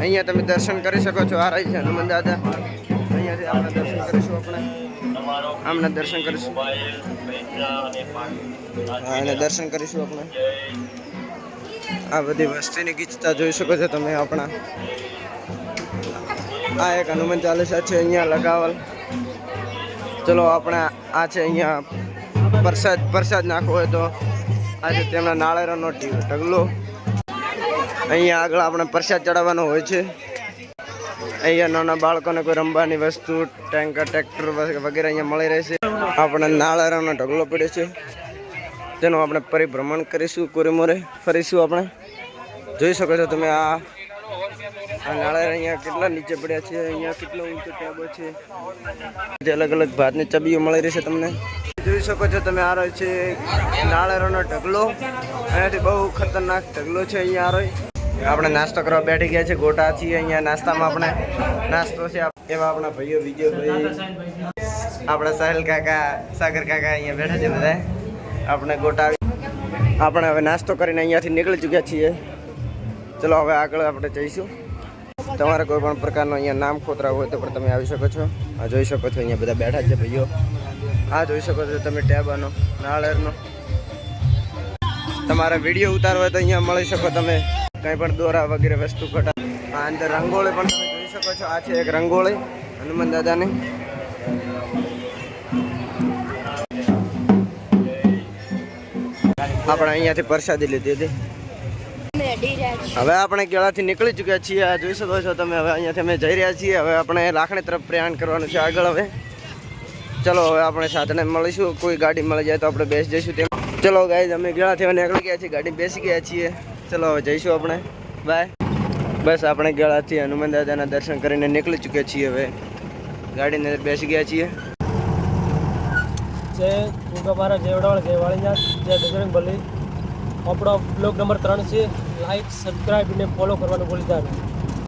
અહીંયા તમે દર્શન કરી શકો છો. આ રહી છે હનુમાન દાદા. અહીંયાથી આપણે દર્શન કરીશું. આપણે આમના દર્શન કરીશું. હા, એને દર્શન કરીશું આપણે. આ બધી વસ્તીની ગીચતા જોઈ શકો છો તમે. આપણા આ એક હનુમાન ચાલીસા છે અહીંયા લગાવલ. ચલો આપણે આ છે અહીંયા પ્રસાદ નાખવો હોય તો આ છે તેમના નાળેરાનો ઢગલો. અહીંયા આગળ આપણે પ્રસાદ ચડાવવાનો હોય છે. અહીંયા નાના બાળકોને કોઈ રમવાની વસ્તુ ટ્રેક્ટર વગેરે અહીંયા મળી રહેશે. આપણે નાળેરાનો ઢગલો પડે છે તેનું આપણે પરિભ્રમણ કરીશું. કોરેમોરે ફરીશું. આપણે જોઈ શકો છો તમે. આ નાળેર અહીંયા કેટલા નીચે પડ્યા છે. અહીંયા કેટલો ઊંચો ટેબો છે. અલગ અલગ ભાતની ચબીઓ મળી રહેશે તમને. જોઈ શકો છો તમે. આ રહ્યો છે નાળેરાનો ઢગલો. અહીંયાથી બહુ ખતરનાક ઢગલો છે. અહીંયા આ રહ્યો. આપણે નાસ્તો કરવા બેઠી ગયા છે. ગોટા છીએ અહીંયા. નાસ્તામાં આપણે નાસ્તો છે એવા આપણા ભાઈઓ વિજયભાઈ, આપણા સાહિલ કાકા, સાગર કાકા અહીંયા બેઠા છે બધા. આપણે ગોટા આપણે હવે નાસ્તો કરીને અહીંયાથી નીકળી ચૂક્યા છીએ. ચલો હવે આગળ આપણે જઈશું. તમારે કોઈ પણ પ્રકારનો અહીંયા નામ ખોતરા હોય તો પણ તમે આવી શકો છો. આ જોઈ શકો છો અહીંયા બધા બેઠા છે ભાઈઓ. આ જોઈ શકો છો તમે ટેબાનો નાળેરનો. તમારે વિડીયો ઉતારવો હોય તો અહીંયા મળી શકો તમે. કંઈ પણ દોરા વગેરે વસ્તુ કટા. આ અંદર રંગોળી પણ તમે જોઈ શકો છો. આ છે એક રંગોળી હનુમાન દાદાની. આપણે અહીંયાથી પ્રસાદી લીધી હતી. હવે આપણે કેળાથી નીકળી ચૂક્યા છીએ. આ જોઈ શકો છો તમે. હવે અહીંયાથી અમે જઈ રહ્યા છીએ. હવે આપણે લાખણી તરફ પ્રયાણ કરવાનું છે આગળ. હવે ચલો હવે આપણે સાધને મળીશું. કોઈ ગાડી મળી જાય તો આપણે બેસી જઈશું. તેમ ચલો ગાઈઝ અમે કેળાથી નીકળી ગયા છીએ. ગાડી બેસી ગયા છીએ. ચલો હવે જઈશું આપણે. બાય. બસ આપણે કેળાથી હનુમાન દાદાના દર્શન કરીને નીકળી ચૂક્યા છીએ. હવે ગાડીને બેસી ગયા છીએ. જય ગુગા જય વડાવાળ જય વાળીનાથ જય બજરંગ બલી. આપણો બ્લોગ નંબર 3 છે. લાઈક સબસ્ક્રાઈબ અને ફોલો કરવાનું ભૂલતા નહીં.